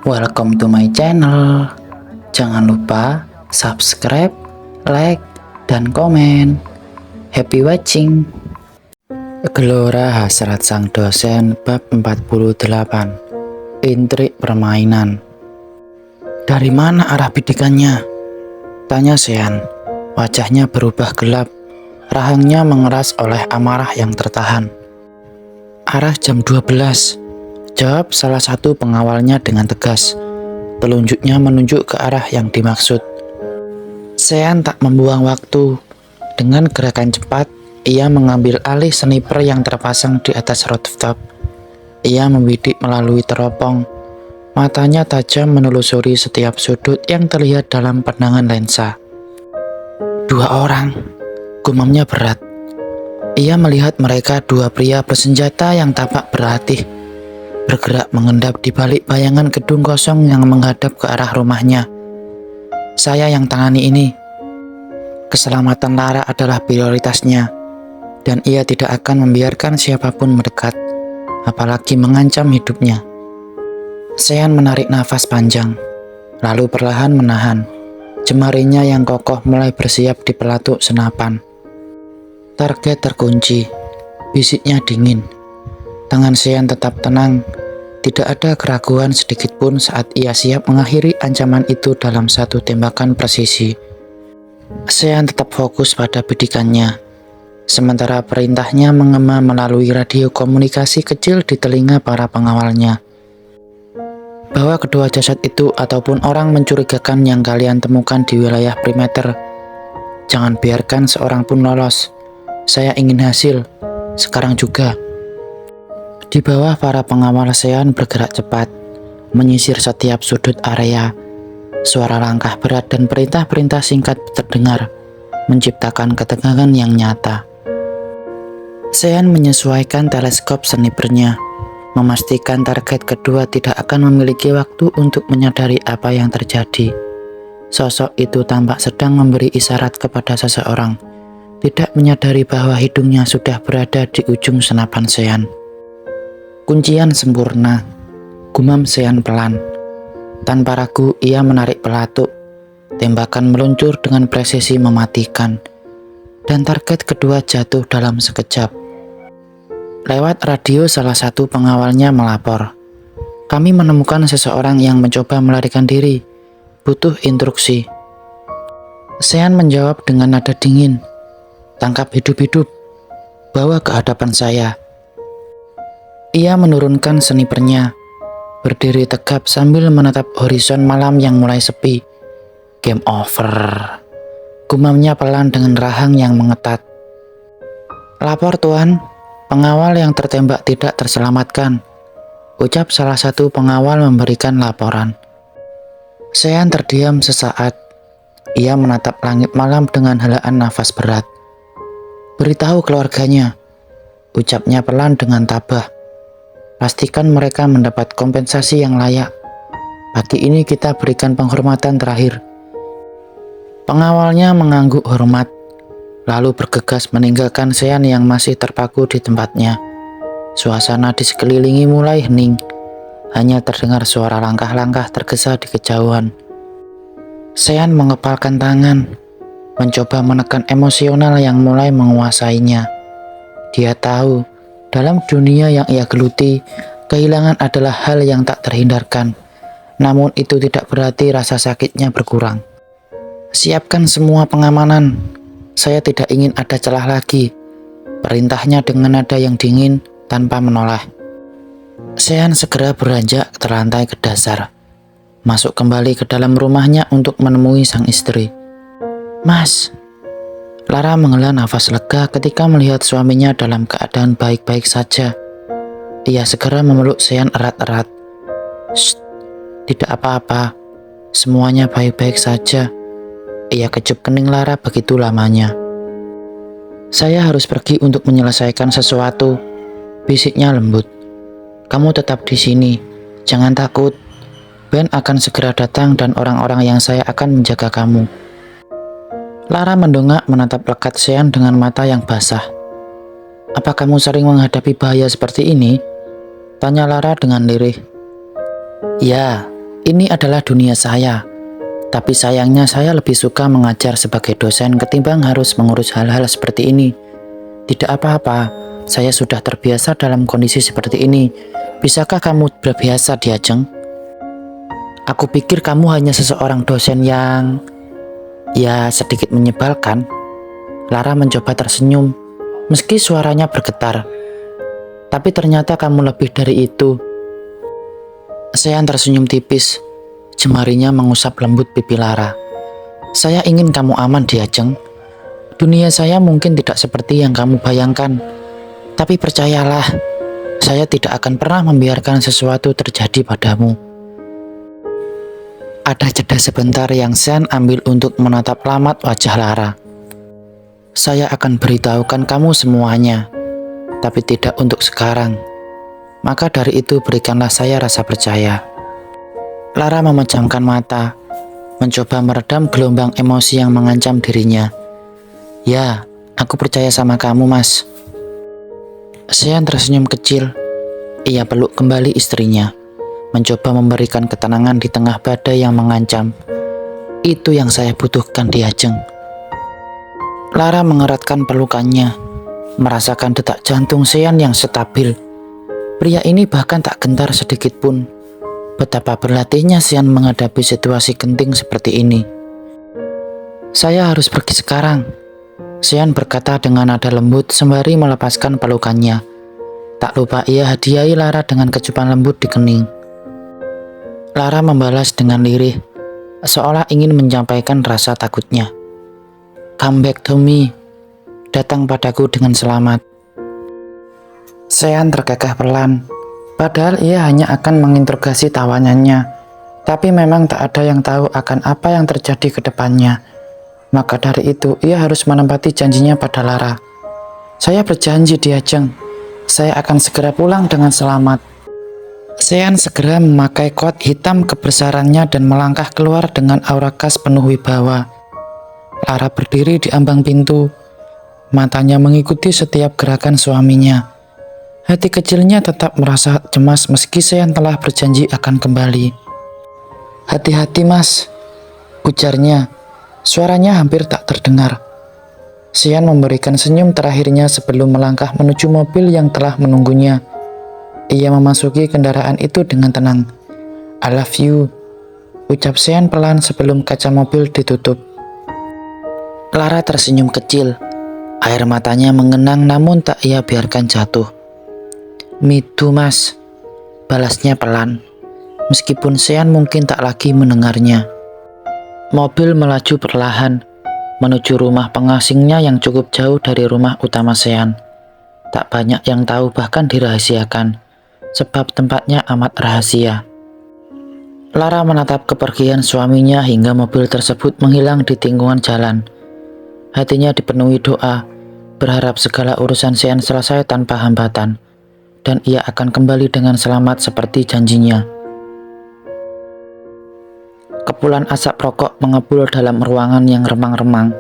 Welcome to my channel. Jangan lupa subscribe, like, dan komen. Happy watching. Gelora Hasrat Sang Dosen bab 48. Intrik permainan. Dari mana arah bidikannya? Tanya Sean. Wajahnya berubah gelap. Rahangnya mengeras oleh amarah yang tertahan. Arah jam 12. Jawab salah satu pengawalnya dengan tegas. Telunjuknya menunjuk ke arah yang dimaksud. Sean tak membuang waktu. Dengan gerakan cepat, ia mengambil alih sniper yang terpasang di atas rooftop. Ia membidik melalui teropong. Matanya tajam menelusuri setiap sudut yang terlihat dalam pandangan lensa. 2 orang, gumamnya berat. Ia melihat mereka 2 pria bersenjata yang tampak berlatih, bergerak mengendap di balik bayangan gedung kosong yang menghadap ke arah rumahnya. Saya yang tangani ini. Keselamatan Lara adalah prioritasnya, dan ia tidak akan membiarkan siapapun mendekat, apalagi mengancam hidupnya. Sean menarik nafas panjang, lalu perlahan menahan. Jemarinya yang kokoh mulai bersiap di pelatuk senapan. Target terkunci, bisiknya dingin. Tangan Sean tetap tenang. Tidak ada keraguan sedikitpun saat ia siap mengakhiri ancaman itu dalam satu tembakan presisi. Sean tetap fokus pada bidikannya, sementara perintahnya mengema melalui radio komunikasi kecil di telinga para pengawalnya. Bawa kedua jasad itu ataupun orang mencurigakan yang kalian temukan di wilayah perimeter. Jangan biarkan seorang pun lolos. Saya ingin hasil, sekarang juga. Di bawah, para pengawal Sean bergerak cepat, menyisir setiap sudut area. Suara langkah berat dan perintah-perintah singkat terdengar, menciptakan ketegangan yang nyata. Sean menyesuaikan teleskop snipernya, memastikan target kedua tidak akan memiliki waktu untuk menyadari apa yang terjadi. Sosok itu tampak sedang memberi isyarat kepada seseorang, tidak menyadari bahwa hidungnya sudah berada di ujung senapan Sean. Kuncian sempurna, gumam Sean pelan. Tanpa ragu ia menarik pelatuk. Tembakan meluncur dengan presisi mematikan, dan target kedua jatuh dalam sekejap. Lewat radio salah satu pengawalnya melapor. Kami menemukan seseorang yang mencoba melarikan diri. Butuh instruksi. Sean menjawab dengan nada dingin. Tangkap hidup-hidup. Bawa ke hadapan saya. Ia menurunkan snipernya, berdiri tegap sambil menatap horizon malam yang mulai sepi. Game over. Gumamnya pelan dengan rahang yang mengetat. Lapor Tuan, pengawal yang tertembak tidak terselamatkan. Ucap salah satu pengawal memberikan laporan. Sean terdiam sesaat. Ia menatap langit malam dengan helaan nafas berat. Beritahu keluarganya, ucapnya pelan dengan tabah. Pastikan mereka mendapat kompensasi yang layak. Pagi ini kita berikan penghormatan terakhir. Pengawalnya mengangguk hormat, lalu bergegas meninggalkan Sean yang masih terpaku di tempatnya. Suasana di sekelilingi mulai hening. Hanya terdengar suara langkah-langkah tergesa di kejauhan. Sean mengepalkan tangan, mencoba menekan emosional yang mulai menguasainya. Dia tahu, dalam dunia yang ia geluti, kehilangan adalah hal yang tak terhindarkan. Namun itu tidak berarti rasa sakitnya berkurang. Siapkan semua pengamanan. Saya tidak ingin ada celah lagi. Perintahnya dengan nada yang dingin tanpa menoleh. Sean segera beranjak terlantai ke dasar. Masuk kembali ke dalam rumahnya untuk menemui sang istri. Mas, Lara menghela nafas lega ketika melihat suaminya dalam keadaan baik-baik saja. Ia segera memeluk Sean erat-erat. Shh, tidak apa-apa. Semuanya baik-baik saja. Ia kecup kening Lara begitu lamanya. Saya harus pergi untuk menyelesaikan sesuatu. Bisiknya lembut. Kamu tetap di sini. Jangan takut. Ben akan segera datang dan orang-orang yang saya akan menjaga kamu. Lara mendongak menatap lekat Sean dengan mata yang basah. Apa kamu sering menghadapi bahaya seperti ini? Tanya Lara dengan lirih. Ya, Ini adalah dunia saya, tapi sayangnya saya lebih suka mengajar sebagai dosen ketimbang harus mengurus hal-hal seperti ini. Tidak apa-apa, saya sudah terbiasa dalam kondisi seperti ini. Bisakah kamu berbiasa, Diajeng? Aku pikir kamu hanya seseorang dosen yang sedikit menyebalkan. Lara mencoba tersenyum, meski suaranya bergetar. Tapi ternyata kamu lebih dari itu. Sean tersenyum tipis, jemarinya mengusap lembut pipi Lara. Saya ingin kamu aman, Diajeng. Dunia saya mungkin tidak seperti yang kamu bayangkan. Tapi percayalah, saya tidak akan pernah membiarkan sesuatu terjadi padamu. Ada jeda sebentar yang Sean ambil untuk menatap lamat wajah Lara. Saya akan beritahukan kamu semuanya, tapi tidak untuk sekarang. Maka dari itu berikanlah saya rasa percaya. Lara memejamkan mata, mencoba meredam gelombang emosi yang mengancam dirinya. Ya, aku percaya sama kamu, Mas. Sean tersenyum kecil. Ia peluk kembali istrinya, mencoba memberikan ketenangan di tengah badai yang mengancam. Itu yang saya butuhkan, Diajeng. Lara mengeratkan pelukannya, merasakan detak jantung Sean yang stabil. Pria ini bahkan tak gentar sedikit pun. Betapa berlatihnya Sean menghadapi situasi genting seperti ini. Saya harus pergi sekarang, Sean berkata dengan nada lembut sembari melepaskan pelukannya. Tak lupa ia hadiahi Lara dengan kecupan lembut di kening. Lara membalas dengan lirih, seolah ingin menyampaikan rasa takutnya. Come back to me, datang padaku dengan selamat. Sean terkekeh pelan, padahal ia hanya akan menginterogasi tawanannya. Tapi memang tak ada yang tahu akan apa yang terjadi ke depannya. Maka dari itu, ia harus menempati janjinya pada Lara. Saya berjanji, Diajeng, saya akan segera pulang dengan selamat. Sean segera memakai kot hitam kebesarannya dan melangkah keluar dengan aura khas penuh wibawa. Lara berdiri di ambang pintu, matanya mengikuti setiap gerakan suaminya. Hati kecilnya tetap merasa cemas meski Sean telah berjanji akan kembali. Hati-hati, Mas, ujarnya. Suaranya hampir tak terdengar. Sean memberikan senyum terakhirnya sebelum melangkah menuju mobil yang telah menunggunya. Ia memasuki kendaraan itu dengan tenang. I love you, ucap Sean pelan sebelum kaca mobil ditutup. Lara tersenyum kecil. Air matanya mengenang namun tak ia biarkan jatuh. Me too, Mas, balasnya pelan, meskipun Sean mungkin tak lagi mendengarnya. Mobil melaju perlahan, menuju rumah pengasingnya yang cukup jauh dari rumah utama Sean. Tak banyak yang tahu bahkan dirahasiakan, sebab tempatnya amat rahasia. Lara menatap kepergian suaminya hingga mobil tersebut menghilang di tikungan jalan. Hatinya dipenuhi doa, berharap segala urusan Sean selesai tanpa hambatan, dan ia akan kembali dengan selamat seperti janjinya. Kepulan asap rokok mengepul dalam ruangan yang remang-remang.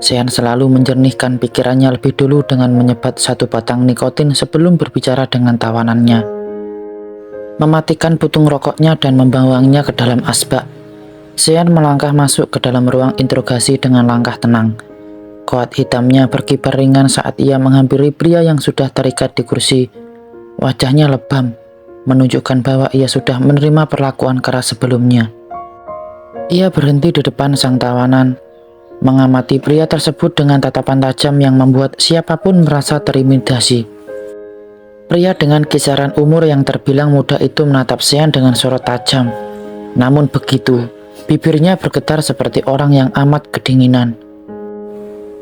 Sean selalu menjernihkan pikirannya lebih dulu dengan menyebat satu batang nikotin sebelum berbicara dengan tawanannya. Mematikan putung rokoknya dan membawanya ke dalam asbak, Sean melangkah masuk ke dalam ruang interogasi dengan langkah tenang. Koat hitamnya berkibar ringan saat ia menghampiri pria yang sudah terikat di kursi. Wajahnya lebam, menunjukkan bahwa ia sudah menerima perlakuan keras sebelumnya. Ia berhenti di depan sang tawanan, mengamati pria tersebut dengan tatapan tajam yang membuat siapapun merasa terintimidasi. Pria dengan kisaran umur yang terbilang muda itu menatap Sean dengan sorot tajam. Namun begitu, bibirnya bergetar seperti orang yang amat kedinginan.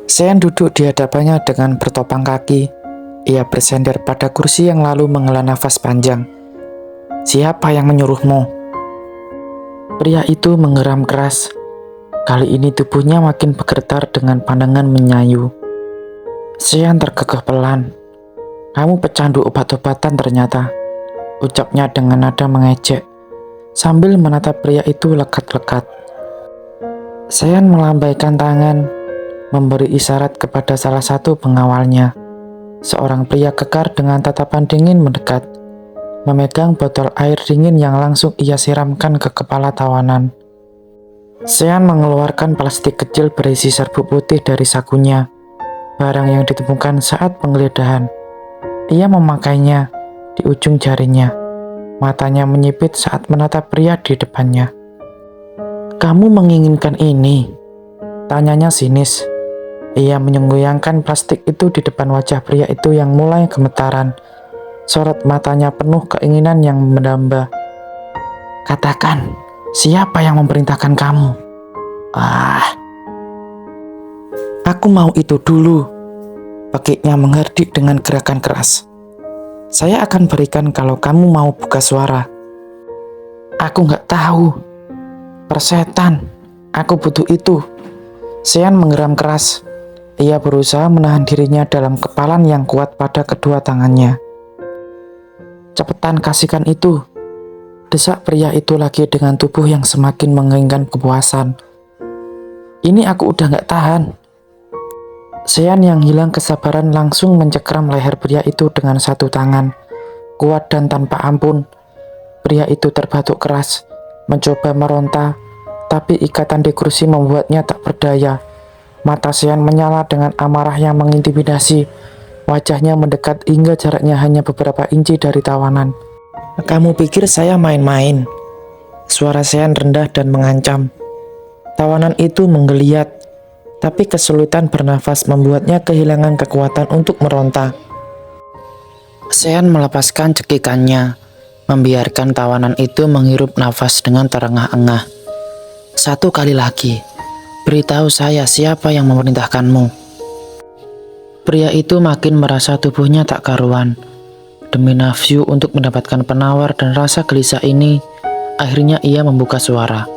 Sean duduk di hadapannya dengan bertopang kaki. Ia bersender pada kursi yang lalu menghela nafas panjang. Siapa yang menyuruhmu? Pria itu mengeram keras. Kali ini tubuhnya makin bergetar dengan pandangan menyayu. Sean terkekeh pelan. Kamu pecandu obat-obatan ternyata, ucapnya dengan nada mengejek, sambil menatap pria itu lekat-lekat. Sean melambaikan tangan, memberi isyarat kepada salah satu pengawalnya. Seorang pria kekar dengan tatapan dingin mendekat. memegang botol air dingin yang langsung ia siramkan ke kepala tawanan. Sean mengeluarkan plastik kecil berisi serbuk putih dari sakunya, barang yang ditemukan saat penggeledahan. Ia memakainya di ujung jarinya. Matanya menyipit saat menatap pria di depannya. "Kamu menginginkan ini?" tanyanya sinis. Ia menyenggoyangkan plastik itu di depan wajah pria itu yang mulai gemetaran. Sorot matanya penuh keinginan yang mendamba. "Katakan, siapa yang memerintahkan kamu?" "Aku mau itu dulu," pakainya mengherdik dengan gerakan keras. "Saya akan berikan kalau kamu mau buka suara." "Aku nggak tahu." "Persetan, aku butuh itu." Sean menggeram keras. Ia berusaha menahan dirinya dalam kepalan yang kuat pada kedua tangannya. "Cepetan kasihkan itu," desak pria itu lagi dengan tubuh yang semakin menginginkan kepuasan. "Ini aku udah nggak tahan." Sean yang hilang kesabaran langsung mencekram leher pria itu dengan satu tangan, kuat dan tanpa ampun. Pria itu terbatuk keras, mencoba meronta, tapi ikatan di kursi membuatnya tak berdaya. Mata Sean menyala dengan amarah yang mengintimidasi. Wajahnya mendekat hingga jaraknya hanya beberapa inci dari tawanan. "Kamu pikir saya main-main?" Suara Sean rendah dan mengancam. Tawanan itu menggeliat, tapi kesulitan bernafas membuatnya kehilangan kekuatan untuk meronta. Sean melepaskan cekikannya, membiarkan tawanan itu menghirup nafas dengan terengah-engah. "Satu kali lagi, beritahu saya siapa yang memerintahkanmu." Pria itu makin merasa tubuhnya tak karuan. Demi nafsu untuk mendapatkan penawar dan rasa gelisah ini, akhirnya ia membuka suara.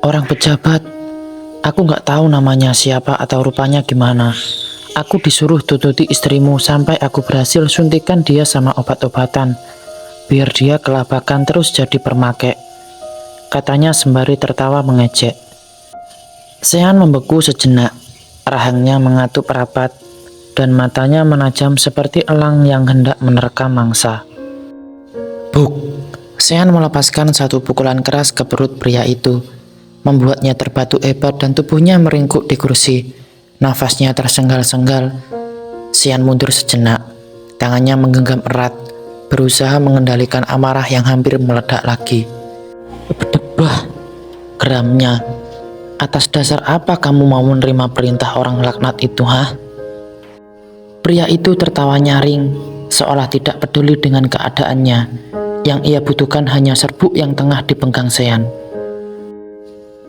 "Orang pejabat, aku nggak tahu namanya siapa atau rupanya gimana. Aku disuruh tututi istrimu sampai aku berhasil suntikan dia sama obat-obatan, biar dia kelabakan terus jadi permakek," katanya sembari tertawa mengejek. Sean membeku sejenak, rahangnya mengatup rapat, dan matanya menajam seperti elang yang hendak menerkam mangsa. "Buk!" Sean melepaskan satu pukulan keras ke perut pria itu, membuatnya terbatuk hebat dan tubuhnya meringkuk di kursi. Nafasnya tersenggal-senggal. Sean mundur sejenak, tangannya menggenggam erat, berusaha mengendalikan amarah yang hampir meledak lagi. "Berdebah!" geramnya. "Atas dasar apa kamu mau menerima perintah orang laknat itu, hah?" Pria itu tertawa nyaring, seolah tidak peduli dengan keadaannya. Yang ia butuhkan hanya serbuk yang tengah dipegang Sean.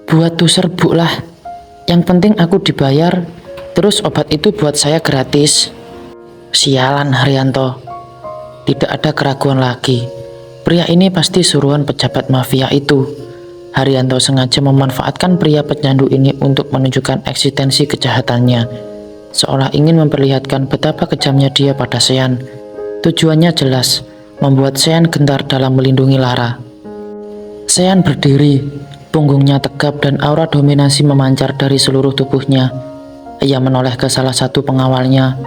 "Buat tuh serbuk lah. Yang penting aku dibayar, terus obat itu buat saya gratis." "Sialan Haryanto." Tidak ada keraguan lagi. Pria ini pasti suruhan pejabat mafia itu. Haryanto sengaja memanfaatkan pria pecandu ini untuk menunjukkan eksistensi kejahatannya, seolah ingin memperlihatkan betapa kejamnya dia pada Sean. Tujuannya jelas, membuat Sean gentar dalam melindungi Lara. Sean berdiri, punggungnya tegap dan aura dominasi memancar dari seluruh tubuhnya. Ia menoleh ke salah satu pengawalnya.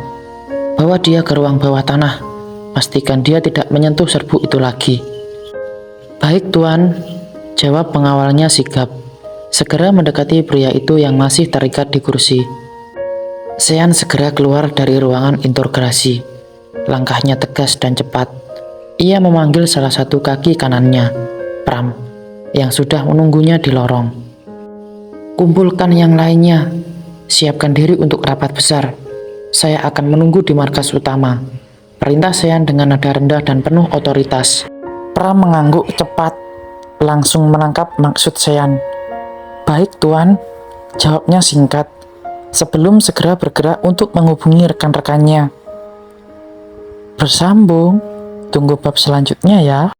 "Bawa dia ke ruang bawah tanah. Pastikan dia tidak menyentuh serbuk itu lagi." "Baik, Tuan," jawab pengawalnya sigap, segera mendekati pria itu yang masih terikat di kursi. Sean segera keluar dari ruangan interogasi. Langkahnya tegas dan cepat. Ia memanggil salah satu kaki kanannya, Pram, yang sudah menunggunya di lorong. "Kumpulkan yang lainnya. Siapkan diri untuk rapat besar. Saya akan menunggu di markas utama," perintah Sean dengan nada rendah dan penuh otoritas. Pram mengangguk cepat, langsung menangkap maksud Sean. "Baik, Tuan," jawabnya singkat, sebelum segera bergerak untuk menghubungi rekan-rekannya. Bersambung, tunggu bab selanjutnya ya.